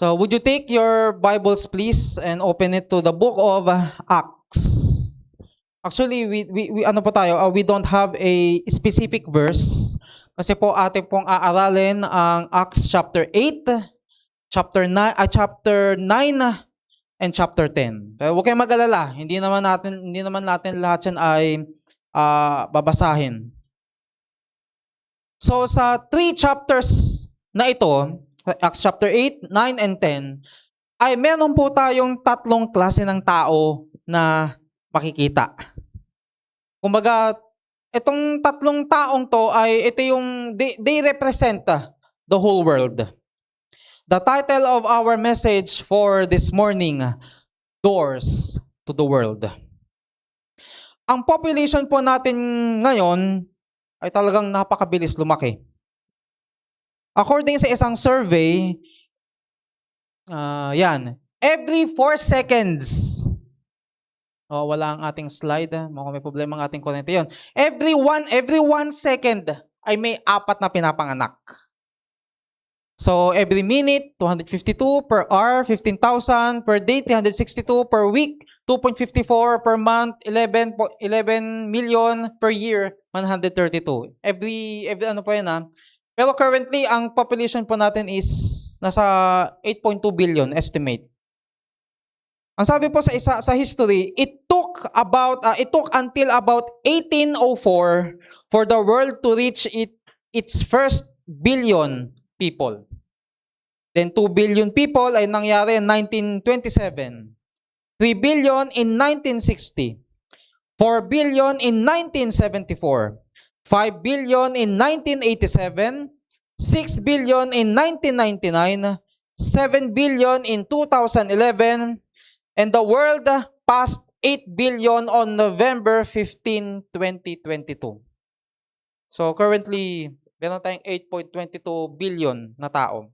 So would you take your Bibles please and open it to the book of Acts. Actually, we ano po tayo, we don't have a specific verse kasi po atin pong aaralin ang Acts chapter 8, chapter 9 and chapter 10. Pero huwag kayong mag-alala, hindi naman natin lahat yan ay babasahin. So sa 3 chapters na ito, Acts chapter 8, 9, and 10, ay meron po tayong tatlong klase ng tao na makikita. Kumbaga, itong tatlong taong to ay ito yung they represent the whole world. The title of our message for this morning, Doors to the World. Ang population po natin ngayon ay talagang napakabilis lumaki. According sa isang survey, every 4 seconds, wala ang ating slide. Mukhang may problema ang ating kurente yun. Every one second ay may 4 na pinapanganak. So, every minute, 252, per hour, 15,000, per day, 362, per week, 2.54, per month, 11 million, per year, 132. Every ano pa yun Pero currently, ang population po natin is nasa 8.2 billion estimate. Ang sabi po sa history, it took until about 1804 for the world to reach its first billion people. Then 2 billion people ay nangyari in 1927. 3 billion in 1960. 4 billion in 1974. 5 billion in 1987. 6 billion in 1999. 7 billion in 2011. And the world passed 8 billion on November 15, 2022. So currently, meron tayong 8.22 billion na tao.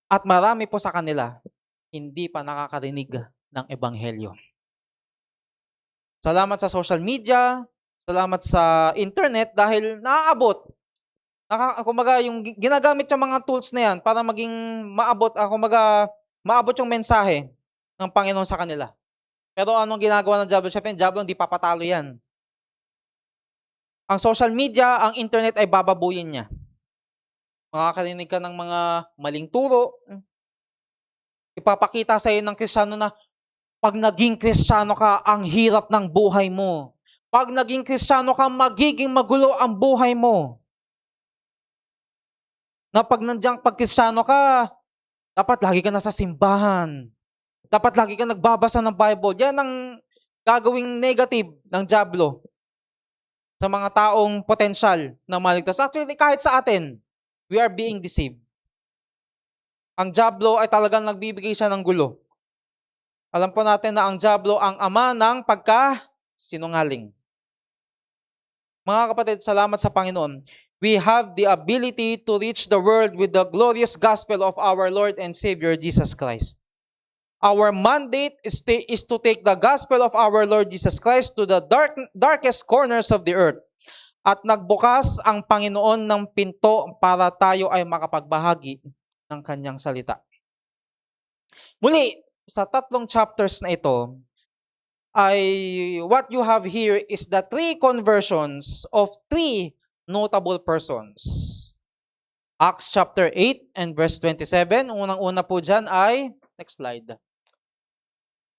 At marami po sa kanila, hindi pa nakakarinig ng ebanghelyo. Salamat sa social media, salamat sa internet dahil naaabot. Kumbaga, yung ginagamit yung mga tools na yan para maging maabot yung mensahe ng Panginoon sa kanila. Pero anong ginagawa ng Diablo? Siyempre, yung Diablo hindi papatalo yan. Ang social media, ang internet ay bababuyin niya. Makakarinig ka ng mga maling turo. Ipapakita sa iyo ng Kristiyano na pag naging Kristiyano ka, ang hirap ng buhay mo. Pag naging Kristiyano ka, magiging magulo ang buhay mo. Na pag Kristiyano ka, dapat lagi ka nasa simbahan. Dapat lagi ka nagbabasa ng Bible. Yan ang gagawing negative ng Diablo sa mga taong potensyal na maligtas. Actually, kahit sa atin, we are being deceived. Ang Diablo ay talagang nagbibigay siya ng gulo. Alam po natin na ang Diablo ang ama ng pagkasinungaling. Mga kapatid, salamat sa Panginoon. We have the ability to reach the world with the glorious gospel of our Lord and Savior Jesus Christ. Our mandate is to take the gospel of our Lord Jesus Christ to the darkest corners of the earth. At nagbukas ang Panginoon ng pinto para tayo ay makapagbahagi ng kanyang salita. Muli, sa 3 chapters na ito, ay what you have here is the 3 conversions of 3 notable persons. Acts chapter 8 and verse 27, unang-una po dyan ay, next slide,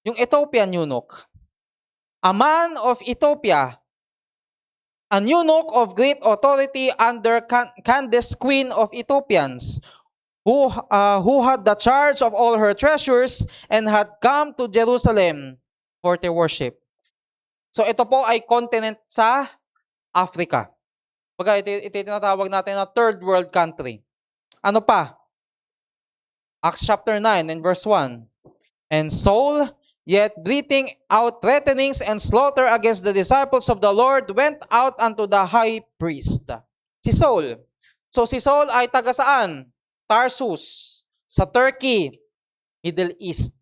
yung Ethiopian eunuch. A man of Ethiopia, an eunuch of great authority under Candace, queen of Ethiopians, who had the charge of all her treasures and had come to Jerusalem for their worship. So ito po ay continent sa Africa. Pagka ito tinatawag natin na third world country. Ano pa? Acts chapter 9 and verse 1. And Saul, yet breathing out threatenings and slaughter against the disciples of the Lord, went out unto the high priest. Si Saul. So si Saul ay taga saan? Tarsus, sa Turkey, Middle East.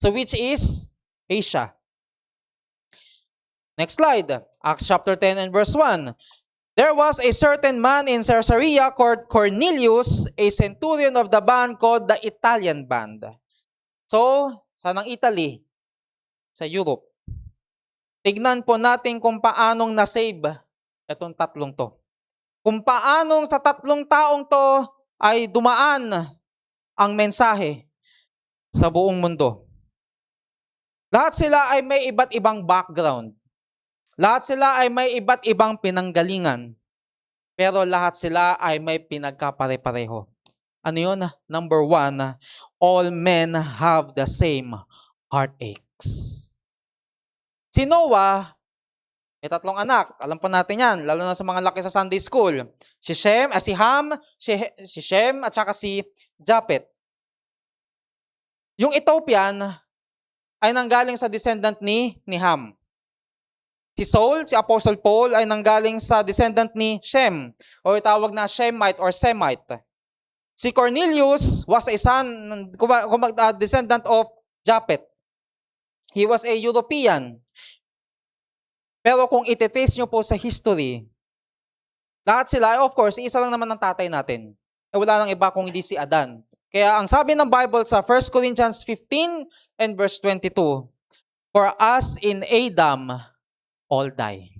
So which is Asia. Next slide. Acts chapter 10 and verse 1. There was a certain man in Caesarea called Cornelius, a centurion of the band called the Italian band. So, saan ang Italy? Sa Europe. Tignan po natin kung paanong nasave itong tatlong to. Kung paanong sa tatlong taong to ay dumaan ang mensahe sa buong mundo. Lahat sila ay may iba't ibang background. Lahat sila ay may iba't ibang pinanggalingan. Pero lahat sila ay may pinagkapare-pareho. Ano yun? Number 1, all men have the same heartaches. Si Noah, may tatlong anak. Alam po natin yan, lalo na sa mga laki sa Sunday school. Si Ham, si Shem, at saka si Japhet. Yung Ethiopian ay nanggaling sa descendant ni Ham. Si Saul, si Apostle Paul, ay nanggaling sa descendant ni Shem, o tawag na Shemite or Semite. Si Cornelius was a son, descendant of Japhet. He was a European. Pero kung iti-trace nyo po sa history, lahat sila, of course, isa lang naman ang tatay natin. Wala nang iba kung hindi si Adan. Kaya ang sabi ng Bible sa 1 Corinthians 15 and verse 22, for us in Adam, all die.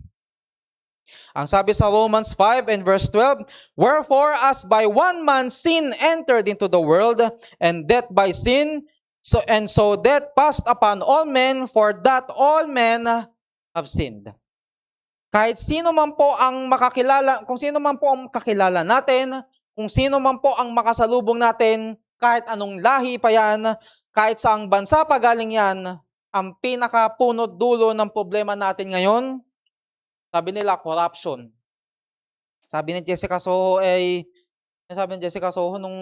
Ang sabi sa Romans 5 and verse 12, wherefore as by one man sin entered into the world, and death by sin, so death passed upon all men, for that all men have sinned. Kahit sino man po ang makakilala, kung sino man po ang kakilala natin, kung sino man po ang makasalubong natin, kahit anong lahi pa yan, kahit saang bansa pa galing yan, ang pinakapunot dulo ng problema natin ngayon, sabi nila, corruption. Sabi ni Jessica Soho nung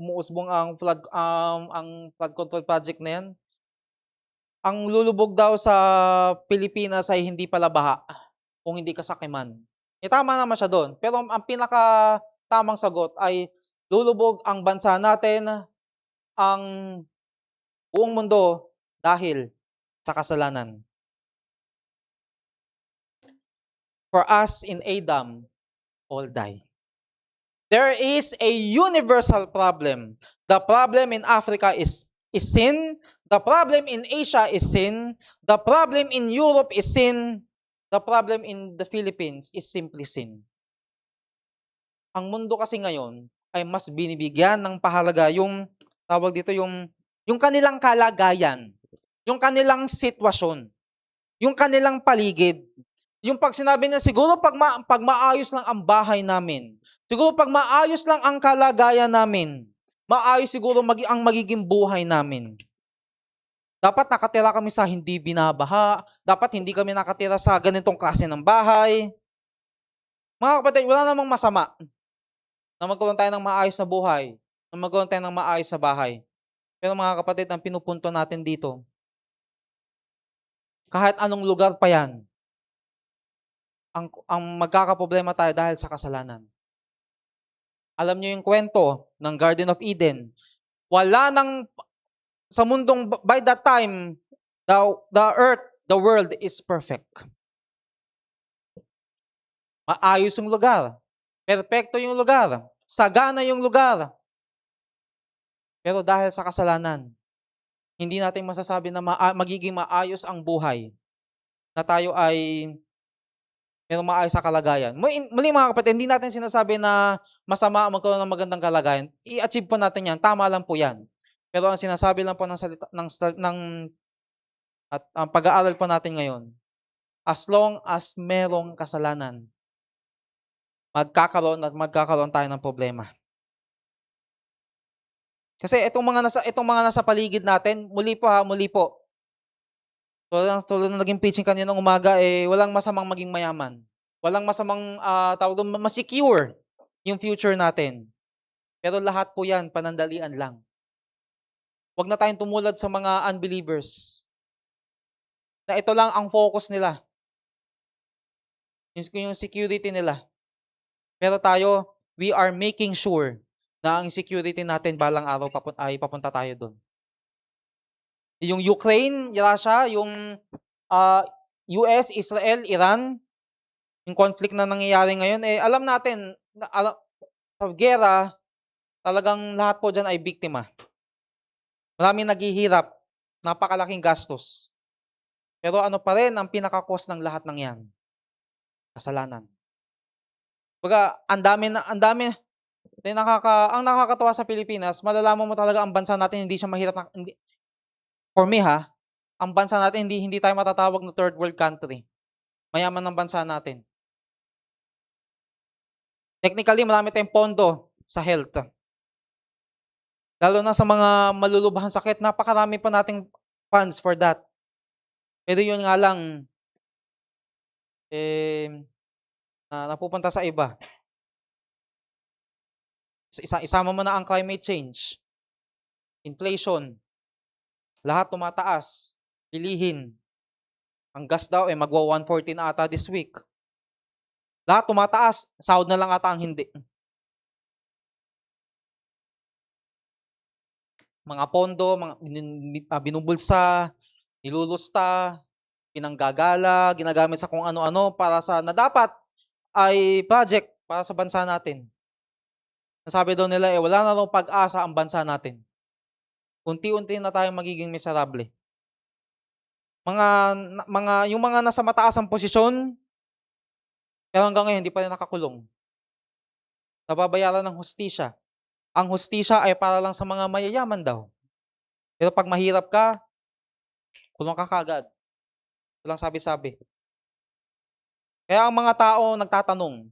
umuusbong ang flood control project na yan, ang lulubog daw sa Pilipinas ay hindi pala baha kung hindi kasakiman. Tama naman siya doon. Pero ang pinaka-tamang sagot ay lulubog ang bansa natin, ang buong mundo dahil sa kasalanan. For us in Adam, all die. There is a universal problem. The problem in Africa is sin. The problem in Asia is sin. The problem in Europe is sin. The problem in the Philippines is simply sin. Ang mundo kasi ngayon ay mas binibigyan ng pahalaga yung tawag dito yung kanilang kalagayan, yung kanilang sitwasyon, yung kanilang paligid. Yung pag sinabi niya, siguro pag maayos lang ang bahay namin, siguro pag maayos lang ang kalagayan namin, maayos siguro ang magiging buhay namin. Dapat nakatira kami sa hindi binabaha, dapat hindi kami nakatira sa ganitong klase ng bahay. Mga kapatid, wala namang masama na magkaroon tayo ng maayos na buhay, na magkaroon tayo ng maayos na bahay. Pero mga kapatid, ang pinupunto natin dito, kahit anong lugar pa yan, ang magkakaproblema tayo dahil sa kasalanan. Alam niyo yung kwento ng Garden of Eden. Wala nang, sa mundong, by that time, the earth, the world is perfect. Maayos yung lugar. Perfecto yung lugar. Sagana yung lugar. Pero dahil sa kasalanan, hindi natin masasabi na magiging maayos ang buhay. Na tayo ay merong maayos sa kalagayan. Muli mga kapatid, hindi natin sinasabi na masama ang magkaroon ng magandang kalagayan. I-achieve po natin yan. Tama lang po yan. Pero ang sinasabi lang po at ang pag-aaral po natin ngayon, as long as merong kasalanan, magkakaroon tayo ng problema. Kasi itong mga nasa paligid natin, muli po. Tulad ng naging preaching kaninang umaga, walang masamang maging mayaman. Walang masamang masecure yung future natin. Pero lahat po yan, panandalian lang. Huwag na tayong tumulad sa mga unbelievers. Na ito lang ang focus nila. Yung security nila. Pero tayo, we are making sure na ang security natin balang araw ay papunta tayo doon. Yung Ukraine, Russia, yung US, Israel, Iran, Yung conflict na nangyayari ngayon, alam natin, sa giyera, talagang lahat po dyan ay biktima. Maraming naghihirap, napakalaking gastos. Pero ano pa rin ang pinaka-cause ng lahat ng yan? Kasalanan. Baga, ang dami, ang nakakatawa sa Pilipinas, malalaman mo talaga ang bansa natin hindi siya mahirap for me ang bansa natin hindi tayo matatawag na third world country. Mayaman ng bansa natin. Technically, marami tayong pondo sa health. Lalo na sa mga malulubhang sakit, napakarami pa nating funds for that. Pero yun nga lang, napupunta sa iba. Isama mo na ang climate change, inflation, lahat tumataas, bilihin. Ang gas daw, magwa 114 ata this week. Lahat tumataas, sahod na lang ata ang hindi. Mga pondo, mga binubulsa, nilulusta, pinanggagala, ginagamit sa kung ano-ano para sa na dapat ay project para sa bansa natin. Nasabi daw nila, wala na raw pag-asa ang bansa natin. Unti-unti na tayong magiging miserable. Yung mga nasa mataas ang posisyon, pero hanggang ngayon hindi pa rin nakakulong. Nababayaran ng hustisya. Ang hustisya ay para lang sa mga mayayaman daw. Pero pag mahirap ka, kulong ka kagad. Walang sabi-sabi. Kaya ang mga tao nagtatanong,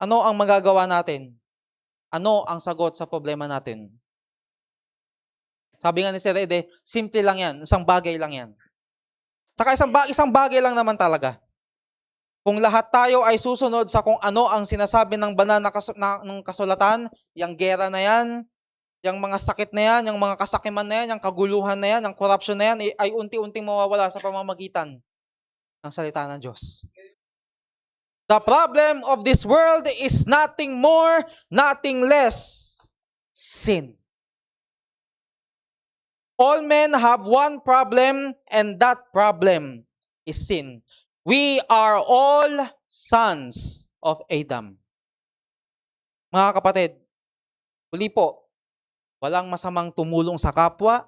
ano ang magagawa natin? Ano ang sagot sa problema natin? Sabi nga ni Sir Ede, simple lang yan. Isang bagay lang yan. Saka isang bagay lang naman talaga. Kung lahat tayo ay susunod sa kung ano ang sinasabi ng banal ng kasulatan, yung gera na yan, yung mga sakit na yan, yung mga kasakiman na yan, yung kaguluhan na yan, yung corruption na yan, ay unti-unting mawawala sa pamamagitan ng salita ng Diyos. The problem of this world is nothing more, nothing less, sin. All men have one problem, and that problem is sin. We are all sons of Adam. Mga kapatid, uli po, walang masamang tumulong sa kapwa,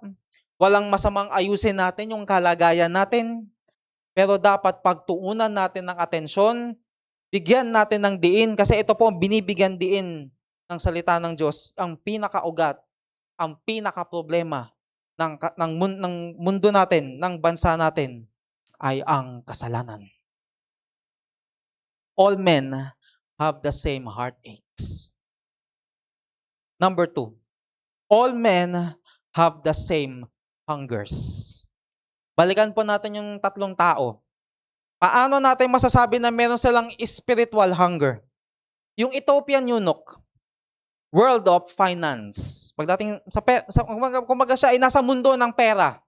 walang masamang ayusin natin yung kalagayan natin, pero dapat pagtuunan natin ng atensyon, bigyan natin ng diin, kasi ito po binibigyan diin ng salita ng Diyos, ang pinakaugat, ang pinakaproblema ng mundo natin, ng bansa natin, ay ang kasalanan. All men have the same heartaches. Number 2, all men have the same hungers. Balikan po natin yung tatlong tao. Paano natin masasabi na meron silang spiritual hunger? Yung Ethiopian eunuch, world of finance. Pagdating kumaga siya ay nasa mundo ng pera.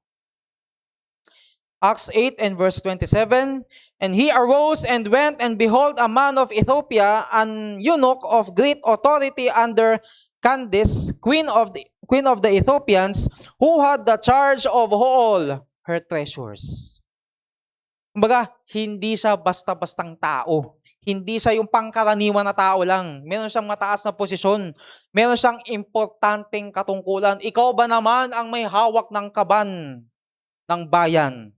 Acts 8 and verse 27, and he arose and went, and behold, a man of Ethiopia, an eunuch of great authority under Candace, queen of the Ethiopians, who had the charge of all her treasures. Kumbaga, hindi siya basta-bastang tao. Hindi siya yung pangkaraniwan na tao lang. Meron siyang mataas na posisyon. Meron siyang importanteng katungkulan. Ikaw ba naman ang may hawak ng kaban ng bayan?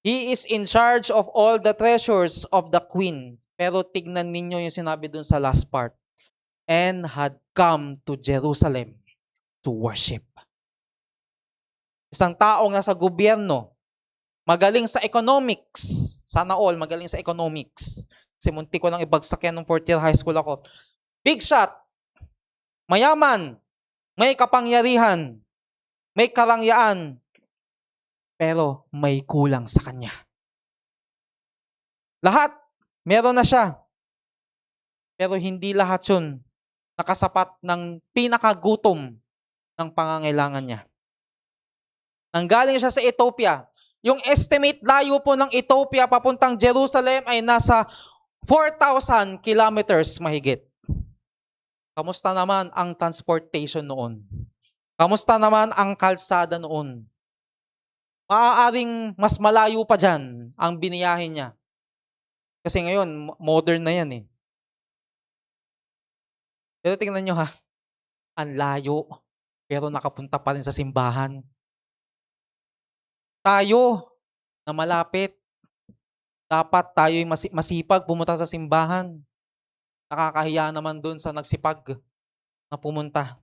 He is in charge of all the treasures of the queen. Pero tignan ninyo yung sinabi dun sa last part. And had come to Jerusalem to worship. Isang taong nasa gobyerno, magaling sa economics. Sana all magaling sa economics. Kasi munti ko lang ibagsak yan nung 4th year high school ako. Big shot. Mayaman. May kapangyarihan. May karangyaan. Pero may kulang sa kanya. Lahat, meron na siya. Pero hindi lahat yun nakasapat ng pinakagutom ng pangangailangan niya. Nanggaling siya sa Ethiopia. Yung estimate layo po ng Ethiopia papuntang Jerusalem ay nasa 4,000 kilometers mahigit. Kamusta naman ang transportation noon? Kamusta naman ang kalsada noon? Maaaring mas malayo pa dyan ang biniyahin niya. Kasi ngayon, modern na yan eh. Pero tingnan nyo ha, ang layo, pero nakapunta pa rin sa simbahan. Tayo, na malapit, dapat tayo'y masipag pumunta sa simbahan. Nakakahiya naman dun sa nagsipag na pumunta.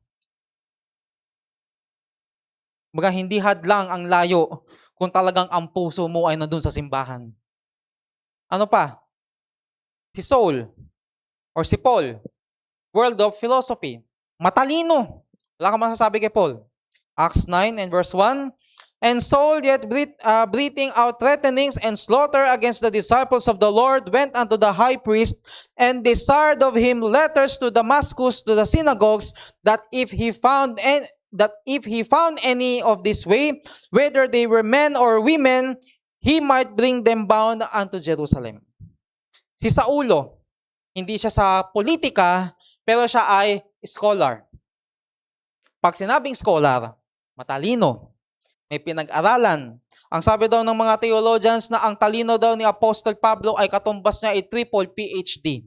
Baga hindi hadlang ang layo kung talagang ang puso mo ay nandun sa simbahan. Ano pa? Si Saul or si Paul, world of philosophy. Matalino. Wala kang masasabi kay Paul. Acts 9 and verse 1. And Saul, yet breathing out threatenings and slaughter against the disciples of the Lord, went unto the high priest and desired of him letters to Damascus to the synagogues, that if he found any of this way, whether they were men or women, he might bring them bound unto Jerusalem. Si Saulo, hindi siya sa politika, pero siya ay scholar. Pag sinabing scholar, matalino, may pinag-aralan. Ang sabi daw ng mga theologians na ang talino daw ni Apostle Pablo ay katumbas niya ay triple PhD.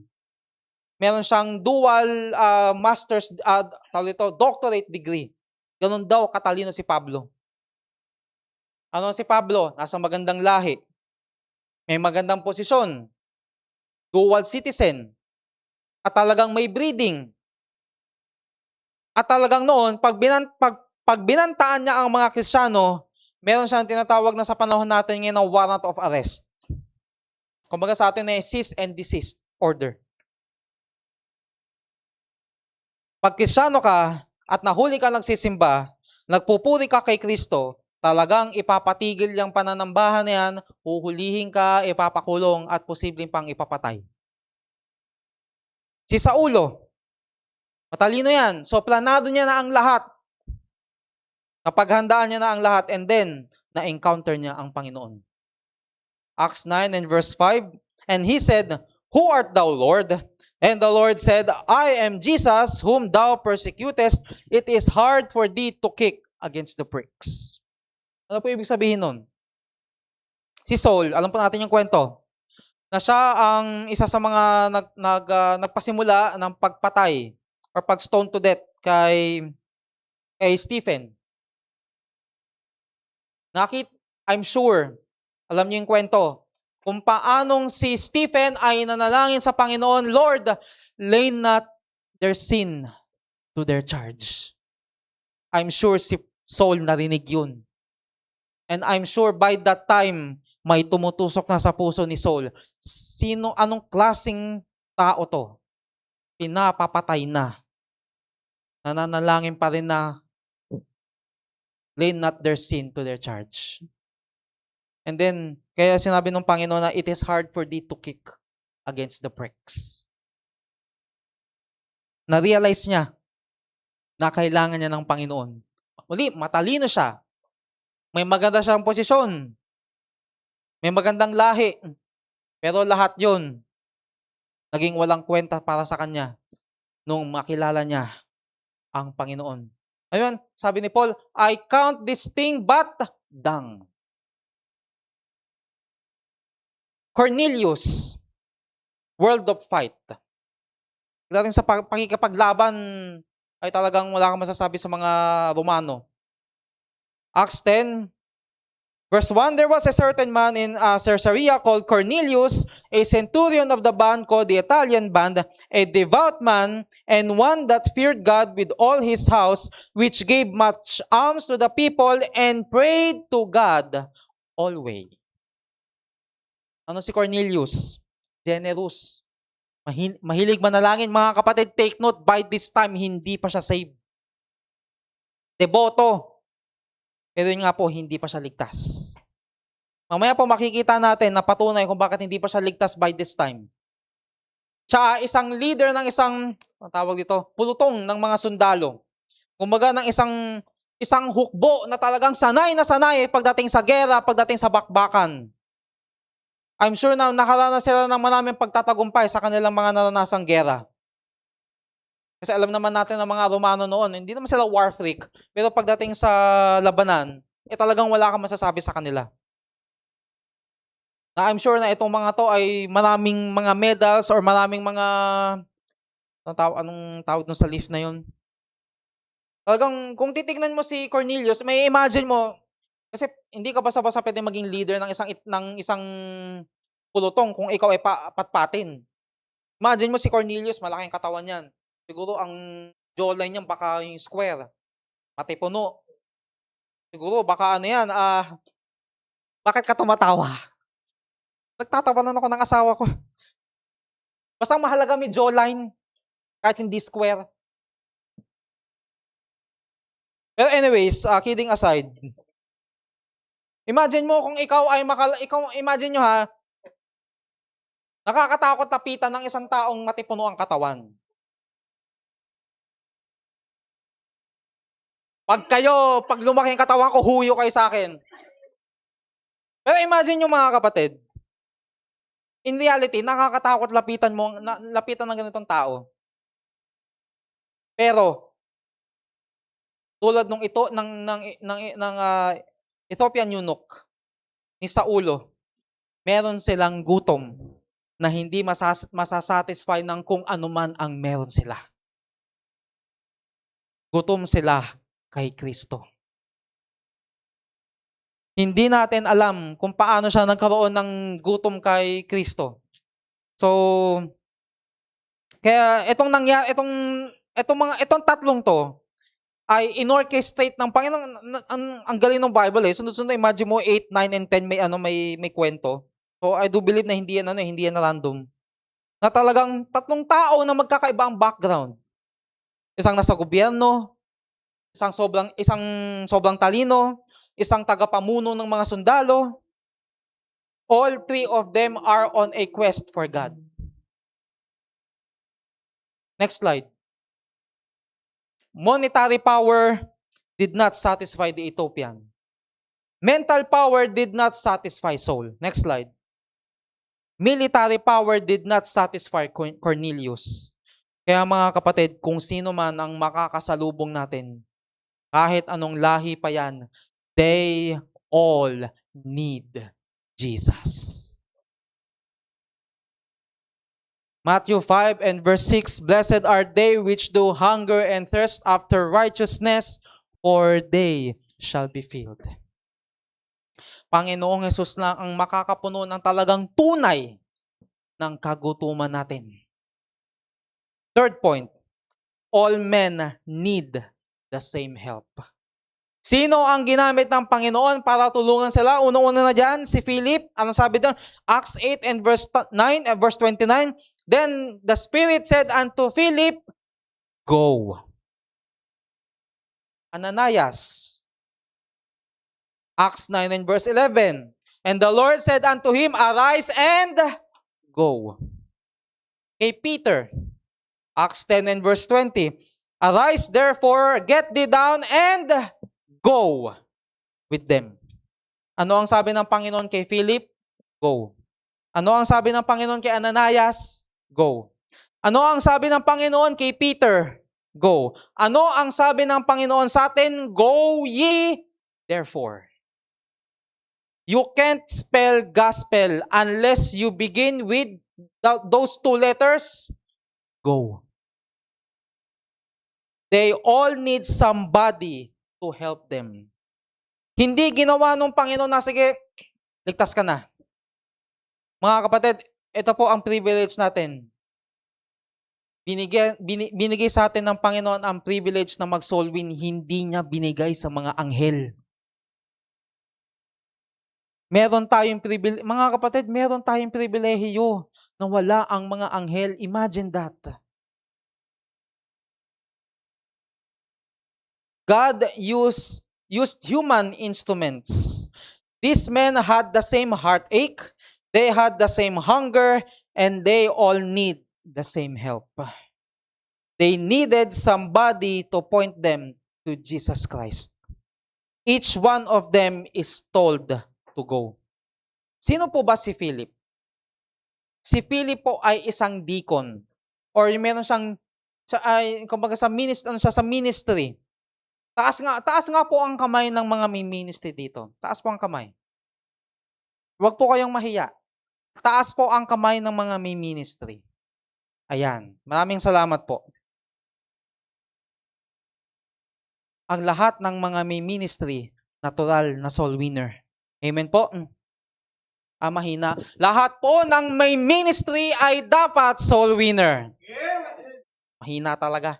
Meron siyang dual master's, doctorate degree. Ganun daw katalino si Pablo. Ano si Pablo? Nasa magandang lahi. May magandang posisyon. Dual citizen. At talagang may breeding. At talagang noon, pag binantaan niya ang mga Kristiyano, meron siyang tinatawag na sa panahon natin ngayon na warrant of arrest. Kumbaga sa atin ay cease and desist order. Pag Kristiyano ka at nahuli ka nagsisimba, nagpupuri ka kay Kristo, talagang ipapatigil yung pananambahan na yan, huhulihin ka, ipapakulong at posibleng pang ipapatay. Si Saulo, matalino yan. So planado niya na ang lahat. Napaghandaan niya na ang lahat and then, na-encounter niya ang Panginoon. Acts 9 and verse 5, and he said, Who art thou, Lord? And the Lord said, I am Jesus, whom thou persecutest. It is hard for thee to kick against the pricks. Ano po ibig sabihin nun? Si Saul, alam po natin yung kwento, na siya ang isa sa mga nagpasimula ng pagpatay or pag-stone to death kay Stephen. I'm sure, alam niyo yung kwento, kung paanong si Stephen ay nanalangin sa Panginoon, Lord, lay not their sin to their charge. I'm sure si Saul narinig yun. And I'm sure by that time, may tumutusok na sa puso ni Saul. Anong klaseng tao to? Pinapapatay na. Nananalangin pa rin na lay not their sin to their charge. And then, kaya sinabi ng Panginoon na it is hard for thee to kick against the pricks. Na-realize niya na kailangan niya ng Panginoon. Muli, matalino siya. May maganda siyang posisyon. May magandang lahi. Pero lahat yun, naging walang kwenta para sa kanya nung makilala niya ang Panginoon. Ayun, sabi ni Paul, I count this thing but dung. Cornelius, world of fight. Dahil sa pakikipaglaban ay talagang wala kang masasabi sa mga Romano. Acts 10, verse 1, there was a certain man in Caesarea called Cornelius, a centurion of the band called the Italian band, a devout man, and one that feared God with all his house, which gave much alms to the people and prayed to God always. Ano si Cornelius? Generous. Mahilig manalangin. Mga kapatid, take note, by this time, hindi pa siya saved. Deboto. Pero yun nga po, hindi pa siya ligtas. Mamaya po makikita natin na patunay kung bakit hindi pa siya ligtas by this time. Siya isang leader ng isang, tawag dito, pulutong ng mga sundalo. Kumbaga ng isang hukbo na talagang sanay na sanay pagdating sa gera, pagdating sa bakbakan. I'm sure na nakaranas sila ng maraming pagtatagumpay sa kanilang mga naranasang gera. Kasi alam naman natin ng mga Romano noon, hindi naman sila war freak, pero pagdating sa labanan, talagang wala kang masasabi sa kanila. na I'm sure na itong mga to ay maraming mga medals or maraming mga anong tawag dun sa lift na yun? Talagang kung titignan mo si Cornelius, may imagine mo, kasi hindi ka basta-basta pwedeng maging leader ng isang pulutong kung ikaw ay patpatin. Imagine mo si Cornelius, malaking katawan niyan. Siguro ang jawline niyan baka yung square, pati puno. Siguro baka ano yan, bakit ka tumatawa? Nagtatawanan ako ng asawa ko. Basta ang mahalaga may jawline, kahit hindi square. Pero anyways, kidding aside, imagine mo kung ikaw ay imagine nyo ha, nakakatakot tapitan ng isang taong matipuno ang katawan. Pag lumaki ang katawan ko, huyo kayo sa akin. Pero imagine nyo mga kapatid, in reality, nakakatakot lapitan ng ganitong tao. Pero, tulad ng Ethiopian eunuch, ni Saulo, meron silang gutom na hindi masasatisfy ng kung ano man ang meron sila. Gutom sila kay Kristo. Hindi natin alam kung paano siya nagkaroon ng gutom kay Kristo. So, kaya itong tatlong to ay inorchestrate ng Panginoon. Ang galing ng Bible eh. Sunod-sunod, imagine mo 8, 9 and 10 may kwento. So I do believe na hindi yan random. Na talagang tatlong tao na magkakaiba ang background. Isang nasa gobyerno, isang sobrang talino, isang tagapamuno ng mga sundalo. All three of them are on a quest for God. Next slide. Monetary power did not satisfy the Ethiopian. Mental power did not satisfy Saul. Next slide. Military power did not satisfy Cornelius. Kaya mga kapatid, kung sino man ang makakasalubong natin, kahit anong lahi pa yan, they all need Jesus. Matthew 5 and verse 6, Blessed are they which do hunger and thirst after righteousness, for they shall be filled. Panginoong Hesus lang ang makakapuno ng talagang tunay ng kagutuman natin. Third point, all men need the same help. Sino ang ginamit ng Panginoon para tulungan sila? Unang-una na dyan, si Philip. Anong sabi doon? Acts 8 and verse 9 and verse 29. Then the Spirit said unto Philip, Go. Ananias. Acts 9 and verse 11. And the Lord said unto him, Arise and go. Kay Peter. Acts 10 and verse 20. Arise therefore, get thee down and go with them. Ano ang sabi ng Panginoon kay Philip? Go. Ano ang sabi ng Panginoon kay Ananias? Go. Ano ang sabi ng Panginoon kay Peter? Go. Ano ang sabi ng Panginoon sa atin? Go ye therefore. You can't spell gospel unless you begin with those two letters. Go. They all need somebody to help them. Hindi ginawa nung Panginoon na, sige, ligtas ka na. Mga kapatid, ito po ang privilege natin. Binigay sa atin ng Panginoon ang privilege na mag-soul win, hindi niya binigay sa mga anghel. Meron tayong privilege, mga kapatid, meron tayong pribilehiyo na wala ang mga anghel. Imagine that. God used human instruments. These men had the same heartache, they had the same hunger, and they all need the same help. They needed somebody to point them to Jesus Christ. Each one of them is told to go. Sino po ba si Philip? Si Philip po ay isang deacon, or meron siyang kumbaga sa ministry. Taas nga po ang kamay ng mga may ministry dito. Taas po ang kamay. Huwag po kayong mahiya. Taas po ang kamay ng mga may ministry. Ayan. Maraming salamat po. Ang lahat ng mga may ministry, natural na soul winner. Amen po. Mahina. Lahat po ng may ministry ay dapat soul winner. Mahina talaga.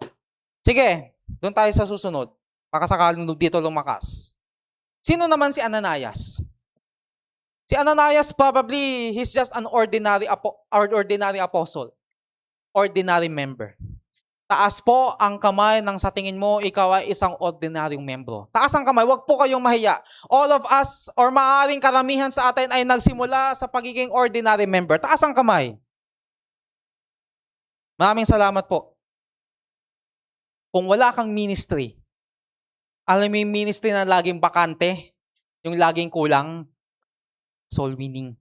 Sige, doon tayo sa susunod. Baka sakaling dito lumakas. Sino naman si Ananias? Si Ananias probably, he's just an ordinary apostle. Ordinary member. Taas po ang kamay ng sa tingin mo, ikaw ay isang ordinaryong membro. Taas ang kamay, wag po kayong mahiya. All of us, or maaaring karamihan sa atin ay nagsimula sa pagiging ordinary member. Taas ang kamay. Maraming salamat po. Kung wala kang ministry, alam mo yung ministry na laging bakante, yung laging kulang, soul winning.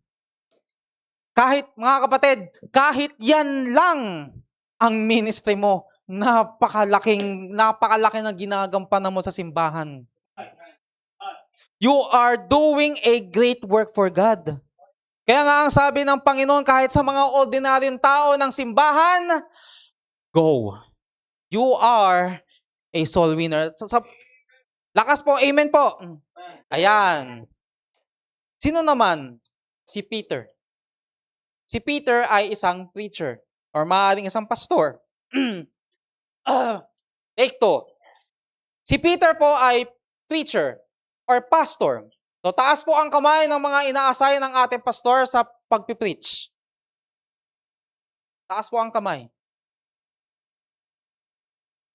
Kahit, mga kapatid, kahit yan lang ang ministry mo, napakalaki na ginagampanan mo sa simbahan. You are doing a great work for God. Kaya nga ang sabi ng Panginoon, kahit sa mga ordinaryong tao ng simbahan, go. You are a soul winner. Lakas po, amen po. Ayan. Sino naman? Si Peter. Si Peter ay isang preacher or maaaring isang pastor. Take 2. Si Peter po ay preacher or pastor. So taas po ang kamay ng mga inaasayan ng ating pastor sa pagpipreach. Taas po ang kamay.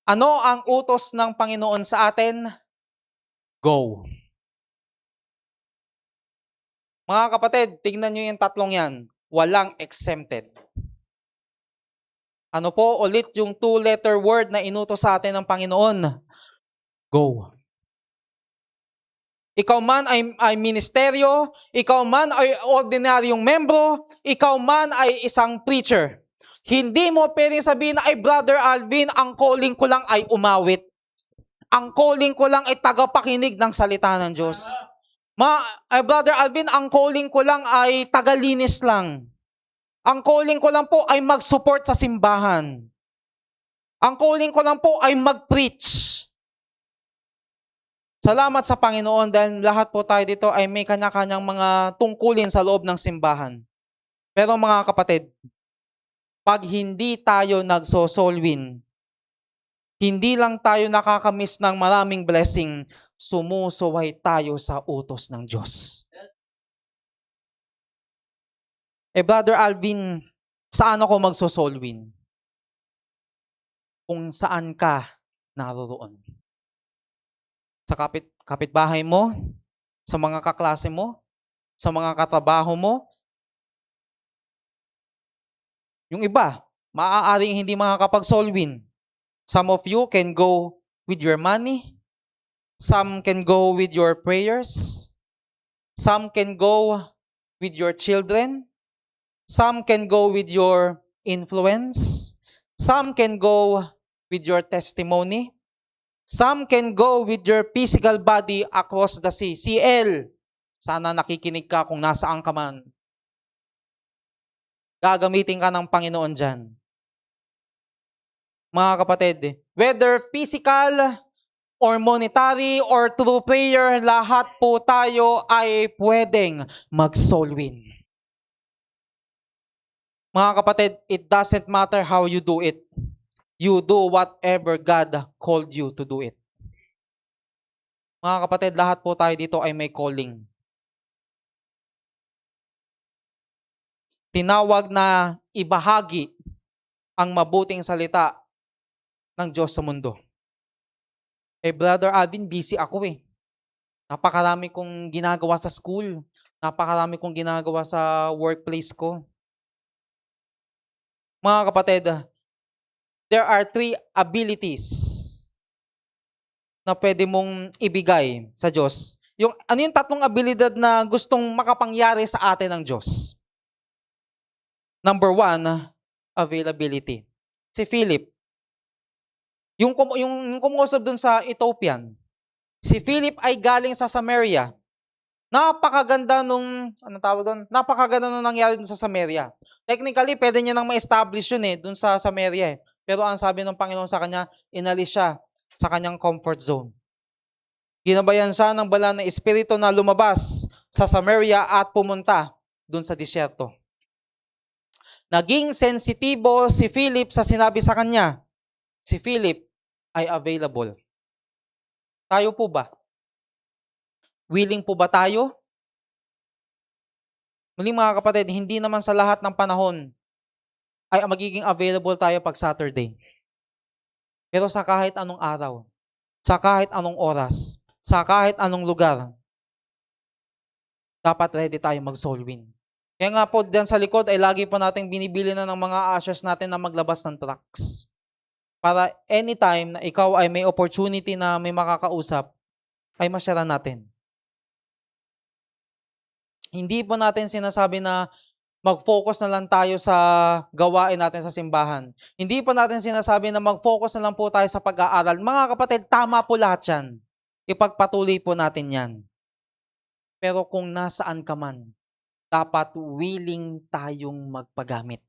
Ano ang utos ng Panginoon sa atin? Go. Mga kapatid, tignan nyo yung tatlong yan. Walang exempted. Ano po ulit yung 2-letter word na inutos sa atin ng Panginoon? Go. Ikaw man ay ministeryo, ikaw man ay ordinaryong membro, ikaw man ay isang preacher. Hindi mo pwedeng sabihin na, ay Brother Alvin, ang calling ko lang ay umawit. Ang calling ko lang ay tagapakinig ng salita ng Diyos. Brother Alvin, ang calling ko lang ay tagalinis lang. Ang calling ko lang po ay mag-support sa simbahan. Ang calling ko lang po ay mag-preach. Salamat sa Panginoon dahil lahat po tayo dito ay may kanya-kanyang mga tungkulin sa loob ng simbahan. Pero mga kapatid, pag hindi tayo nagso-soul win, hindi lang tayo nakakamiss ng maraming blessing, sumusuway tayo sa utos ng Diyos. Brother Alvin, saan ako magso-soul win? Kung saan ka naroroon. Sa kapitbahay mo, sa mga kaklase mo, sa mga katrabaho mo. Yung iba, maaaring hindi makakapag-soul win. Some of you can go with your money. Some can go with your prayers. Some can go with your children. Some can go with your influence. Some can go with your testimony. Some can go with your physical body across the sea. CL, sana nakikinig ka kung nasaan ka man. Gagamitin ka ng Panginoon dyan. Mga kapatid, whether physical or monetary or through prayer, lahat po tayo ay pwedeng mag-soul win. Mga kapatid, it doesn't matter how you do it. You do whatever God called you to do it. Mga kapatid, lahat po tayo dito ay may calling. Tinawag na ibahagi ang mabuting salita ng Diyos sa mundo. Brother Alvin, busy ako eh. Napakarami kong ginagawa sa school. Napakarami kong ginagawa sa workplace ko. Mga kapatid, there are 3 abilities na pwede mong ibigay sa Diyos. Ano yung 3 abilidad na gustong makapangyari sa atin ng Diyos? Number 1, availability. Si Philip, yung kumuusap dun sa Ethiopian, si Philip ay galing sa Samaria. Napakaganda napakaganda nung nangyari dun sa Samaria. Technically, pwede niya nang ma-establish yun dun sa Samaria Pero ang sabi ng Panginoon sa kanya, inalis siya sa kanyang comfort zone. Ginabayan siya ng banal na espiritu na lumabas sa Samaria at pumunta dun sa disyerto. Naging sensitibo si Philip sa sinabi sa kanya. Si Philip ay available. Tayo po ba? Willing po ba tayo? Muling mga kapatid, hindi naman sa lahat ng panahon ay magiging available tayo pag Saturday. Pero sa kahit anong araw, sa kahit anong oras, sa kahit anong lugar, dapat ready tayo mag-soul win. Kaya nga po, dyan sa likod ay lagi po nating binibili na ng mga ushers natin na maglabas ng tracts. Para anytime na ikaw ay may opportunity na may makakausap, ay masyara natin. Hindi po natin sinasabi na mag-focus na lang tayo sa gawain natin sa simbahan. Hindi po natin sinasabi na mag-focus na lang po tayo sa pag-aaral. Mga kapatid, tama po lahat yan. Ipagpatuloy po natin yan. Pero kung nasaan ka man, dapat willing tayong magpagamit.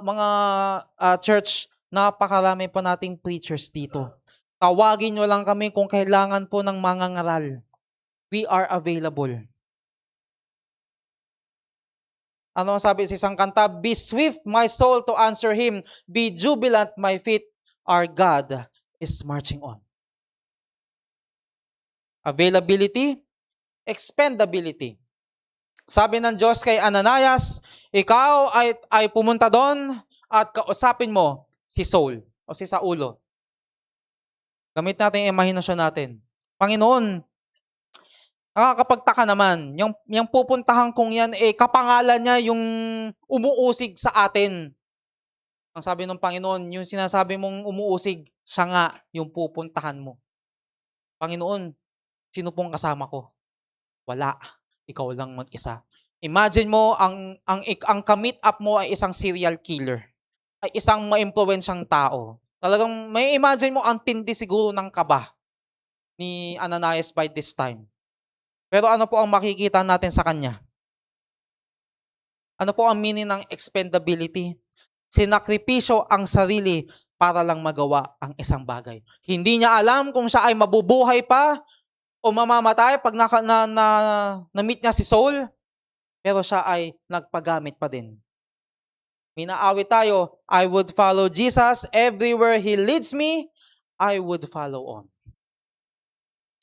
Mga church, napakarami po nating preachers dito. Tawagin nyo lang kami kung kailangan po ng mangangaral. We are available. Ano ang sabi sa isang kanta? Be swift, my soul, to answer Him. Be jubilant, my feet. Our God is marching on. Availability, expendability. Sabi ng Diyos kay Ananias, ikaw ay pumunta doon at kausapin mo si Saul o si Saulo. Gamit natin yung imahinasyon natin. Panginoon, nakakapagtaka naman, yung pupuntahan kong yan, kapangalan niya yung umuusig sa atin. Ang sabi ng Panginoon, yung sinasabi mong umuusig, siya nga yung pupuntahan mo. Panginoon, sino pong kasama ko? Wala. Ikaw lang mag-isa. Imagine mo, ang ka-meet up mo ay isang serial killer. Ay isang ma-impluwensyang tao. Talagang may imagine mo, ang tindi siguro ng kaba ni Ananias by this time. Pero ano po ang makikita natin sa kanya? Ano po ang meaning ng expendability? Sinakripisyo ang sarili para lang magawa ang isang bagay. Hindi niya alam kung siya ay mabubuhay pa o mamamatay pag na-meet niya si Saul, pero siya ay nagpagamit pa din. Minaawit tayo, I would follow Jesus everywhere He leads me, I would follow on.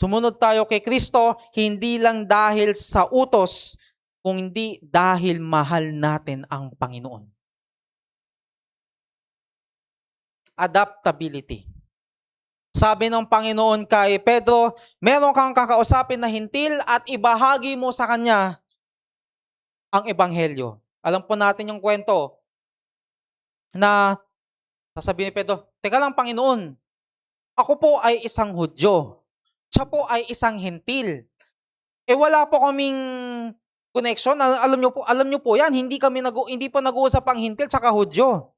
Sumunod tayo kay Kristo, hindi lang dahil sa utos, kung hindi dahil mahal natin ang Panginoon. Adaptability. Sabi ng Panginoon kay Pedro, meron kang kakausapin na hintil at ibahagi mo sa kanya ang ebanghelyo. Alam po natin yung kwento na sasabihin ni Pedro, teka lang Panginoon, ako po ay isang Hudyo. Siya po ay isang hintil. Wala po kaming connection. Alam niyo po yan, hindi po nag-uusap ang hintil tsaka Hudyo.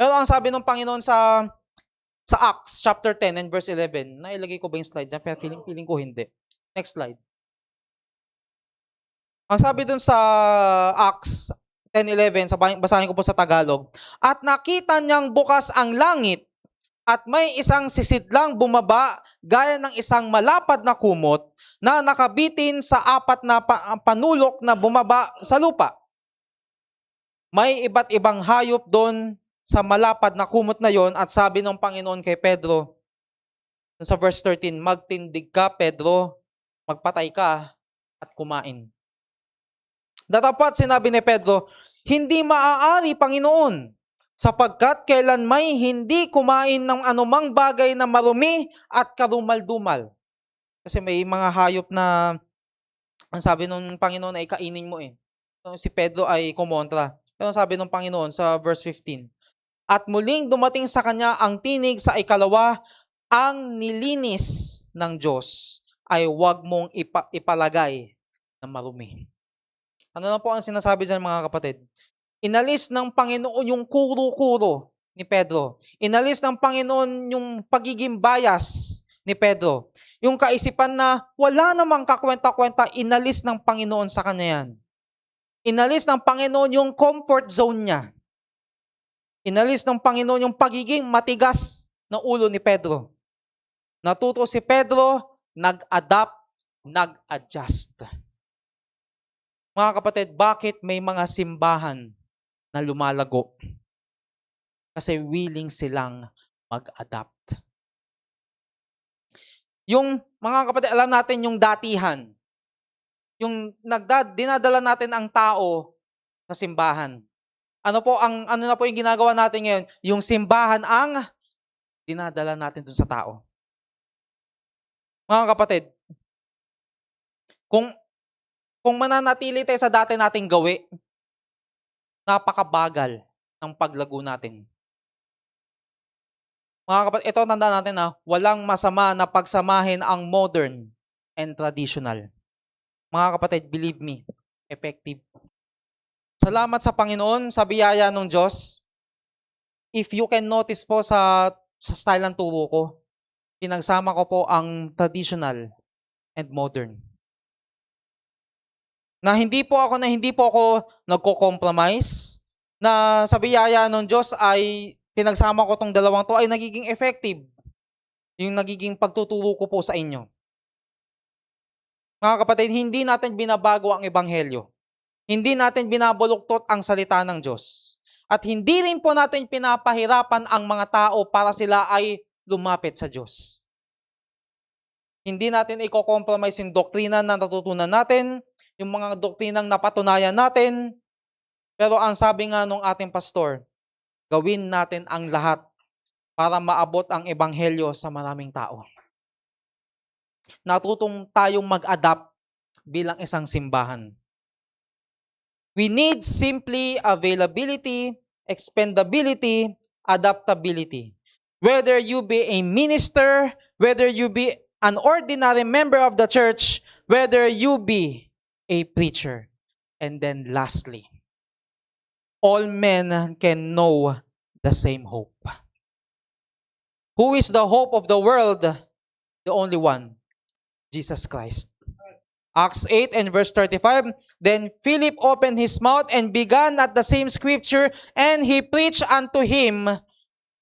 Pero ang sabi ng Panginoon sa Acts chapter 10 and verse 11, nailagay ko ba yung slide dyan? Pero feeling ko hindi. Next slide. Ang sabi dun sa Acts 10:11, basahin ko po sa Tagalog, at nakita niyang bukas ang langit at may isang sisidlang bumaba gaya ng isang malapad na kumot na nakabitin sa apat na panulok na bumaba sa lupa. May iba't ibang hayop doon sa malapad na kumot na yon at sabi ng Panginoon kay Pedro, sa verse 13, magtindig ka, Pedro, magpatay ka at kumain. Datapat sinabi ni Pedro, hindi maaari, Panginoon, sapagkat kailan may hindi kumain ng anumang bagay na marumi at karumal-dumal. Kasi may mga hayop na, ang sabi ng Panginoon ay kainin mo So, si Pedro ay kumontra. Pero sabi ng Panginoon sa verse 15, at muling dumating sa kanya ang tinig sa ikalawa, ang nilinis ng Diyos ay huwag mong ipalagay na marumi. Ano na po ang sinasabi dyan mga kapatid? Inalis ng Panginoon yung kuro-kuro ni Pedro. Inalis ng Panginoon yung pagiging bias ni Pedro. Yung kaisipan na wala namang kakwenta-kwenta, inalis ng Panginoon sa kanya yan. Inalis ng Panginoon yung comfort zone niya. Inalis ng Panginoon yung pagiging matigas na ulo ni Pedro. Natuto si Pedro, nag-adapt, nag-adjust. Mga kapatid, bakit may mga simbahan na lumalago? Kasi willing silang mag-adapt. Yung mga kapatid, alam natin yung datihan. Yung dinadala natin ang tao sa simbahan. Ano na po yung ginagawa natin ngayon? Yung simbahan ang dinadala natin dun sa tao. Mga kapatid, kung mananatili tayo sa dati nating gawi, napakabagal ng paglago natin. Mga kapatid, ito tandaan natin na walang masama na pagsamahin ang modern and traditional. Mga kapatid, believe me, effective. Salamat sa Panginoon, sa biyaya ng Diyos. If you can notice po sa style ng turo ko, pinagsama ko po ang traditional and modern. Na hindi po ako nagko-compromise, na sa biyaya ng Diyos ay pinagsama ko tong dalawang to ay nagiging effective. Yung nagiging pagtuturo ko po sa inyo. Mga kapatid, hindi natin binabago ang ebanghelyo. Hindi natin binabuluktot ang salita ng Diyos. At hindi rin po natin pinapahirapan ang mga tao para sila ay lumapit sa Diyos. Hindi natin i-compromise yung doktrina na natutunan natin, yung mga doktrinang napatunayan natin. Pero ang sabi nga nung ating pastor, gawin natin ang lahat para maabot ang ebanghelyo sa maraming tao. Natutong tayong mag-adapt bilang isang simbahan. We need simply availability, expendability, adaptability. Whether you be a minister, whether you be an ordinary member of the church, whether you be a preacher. And then lastly, all men can know the same hope. Who is the hope of the world? The only one, Jesus Christ. Acts 8 and verse 35, Then Philip opened his mouth and began at the same scripture, and he preached unto him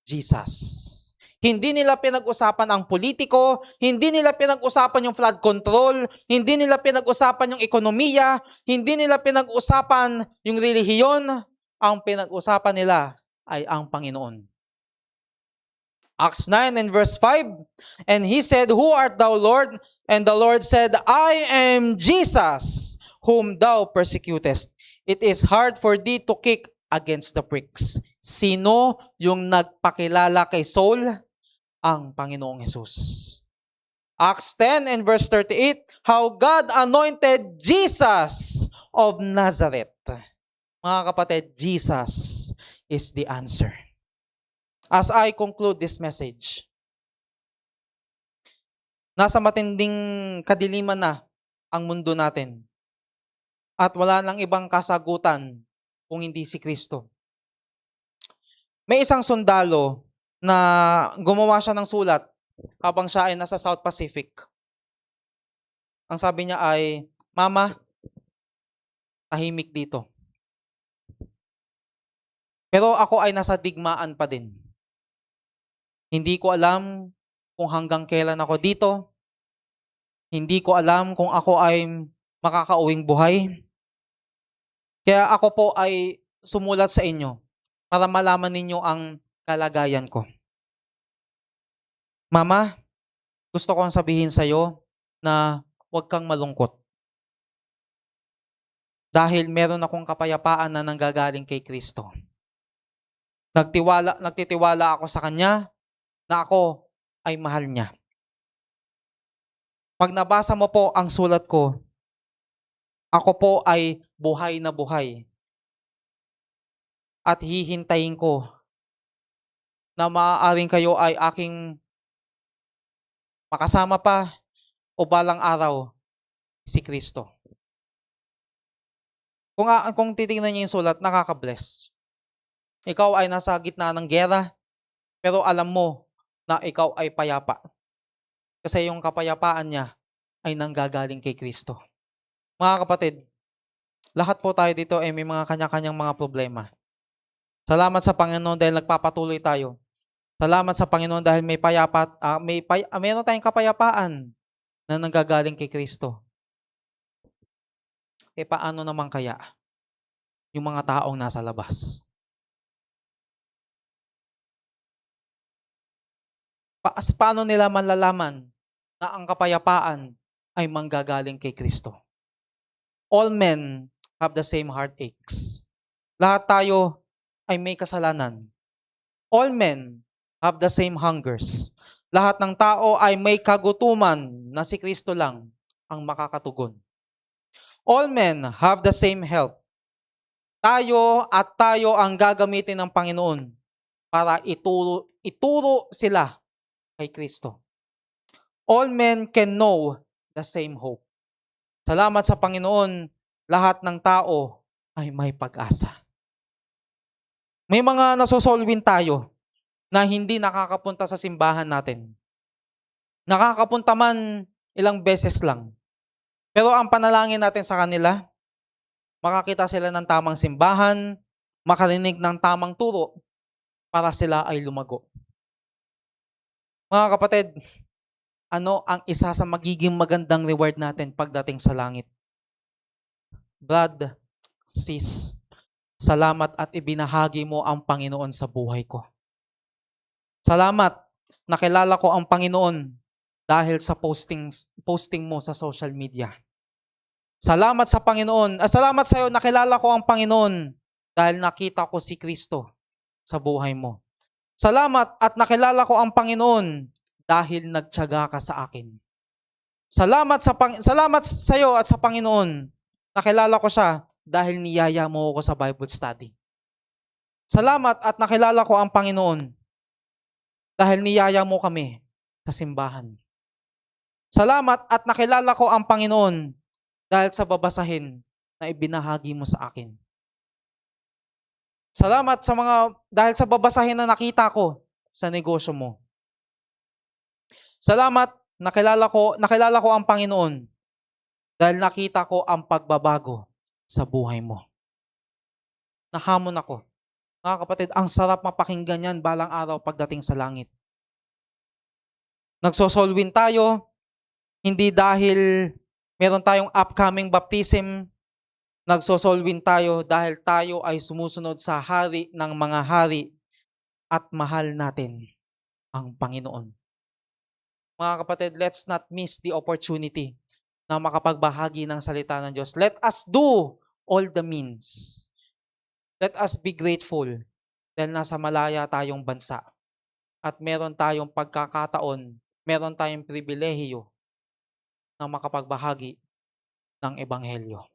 Jesus. Hindi nila pinag-usapan ang politiko, hindi nila pinag-usapan yung flood control, hindi nila pinag-usapan yung ekonomiya, hindi nila pinag-usapan yung relihiyon. Ang pinag-usapan nila ay ang Panginoon. Acts 9 and verse 5, And he said, Who art thou, Lord? And the Lord said, I am Jesus, whom thou persecutest. It is hard for thee to kick against the pricks. Sino yung nagpakilala kay Saul? Ang Panginoong Jesus. Acts 10 and verse 38, How God anointed Jesus of Nazareth. Mga kapatid, Jesus is the answer. As I conclude this message, nasa matinding kadiliman na ang mundo natin. At wala nang ibang kasagutan kung hindi si Kristo. May isang sundalo na gumawa siya ng sulat habang siya ay nasa South Pacific. Ang sabi niya ay, Mama, tahimik dito. Pero ako ay nasa digmaan pa din. Hindi ko alam kung hanggang kailan ako dito. Hindi ko alam kung ako ay makakauwing buhay. Kaya ako po ay sumulat sa inyo para malaman ninyo ang kalagayan ko. Mama, gusto kong sabihin sa iyo na huwag kang malungkot. Dahil meron akong kapayapaan na nanggagaling kay Kristo. Nagtitiwala ako sa Kanya na ako ay mahal niya. Pag nabasa mo po ang sulat ko, ako po ay buhay na buhay. At hihintayin ko na maaaring kayo ay aking makasama pa o balang araw si Kristo. Kung titingnan niyo yung sulat, nakaka-bless. Ikaw ay nasa gitna ng giyera, pero alam mo na ikaw ay payapa. Kasi yung kapayapaan niya ay nanggagaling kay Kristo. Mga kapatid, lahat po tayo dito ay may mga kanya-kanyang mga problema. Salamat sa Panginoon dahil nagpapatuloy tayo. Salamat sa Panginoon dahil meron tayong kapayapaan na nanggagaling kay Kristo. Paano naman kaya yung mga taong nasa labas? Paano nila malalaman na ang kapayapaan ay manggagaling kay Kristo? All men have the same heartaches. Lahat tayo ay may kasalanan. All men have the same hungers. Lahat ng tao ay may kagutuman na si Kristo lang ang makakatugon. All men have the same health. Tayo ang gagamitin ng Panginoon para ituro sila kay Kristo. All men can know the same hope. Salamat sa Panginoon, lahat ng tao ay may pag-asa. May mga nasosolwin tayo na hindi nakakapunta sa simbahan natin. Nakakapunta man ilang beses lang. Pero ang panalangin natin sa kanila, makakita sila ng tamang simbahan, makarinig ng tamang turo para sila ay lumago. Mga kapatid, ano ang isa sa magiging magandang reward natin pagdating sa langit? Brad, sis, salamat at ibinahagi mo ang Panginoon sa buhay ko. Salamat, nakilala ko ang Panginoon dahil sa posting mo sa social media. Salamat sa Panginoon. Salamat sa iyo, nakilala ko ang Panginoon dahil nakita ko si Kristo sa buhay mo. Salamat at nakilala ko ang Panginoon dahil nagtiyaga ka sa akin. Salamat sa iyo at sa Panginoon. Nakilala ko siya dahil niyaya mo ako sa Bible study. Salamat at nakilala ko ang Panginoon dahil niyaya mo kami sa simbahan. Salamat at nakilala ko ang Panginoon dahil sa babasahin na ibinahagi mo sa akin. Salamat dahil sa babasahin na nakita ko sa negosyo mo. Salamat, nakilala ko ang Panginoon dahil nakita ko ang pagbabago sa buhay mo. Nahamon ako. Mga kapatid, ang sarap mapakinggan yan balang araw pagdating sa langit. Nagsosolwin tayo, hindi dahil meron tayong upcoming baptism. Nagsosolwin tayo dahil tayo ay sumusunod sa hari ng mga hari at mahal natin ang Panginoon. Mga kapatid, let's not miss the opportunity na makapagbahagi ng salita ng Diyos. Let us do all the means. Let us be grateful dahil nasa malaya tayong bansa at meron tayong pagkakataon, meron tayong pribilehiyo na makapagbahagi ng Ebanghelyo.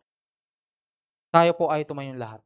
Tayo po ay tumayong lahat.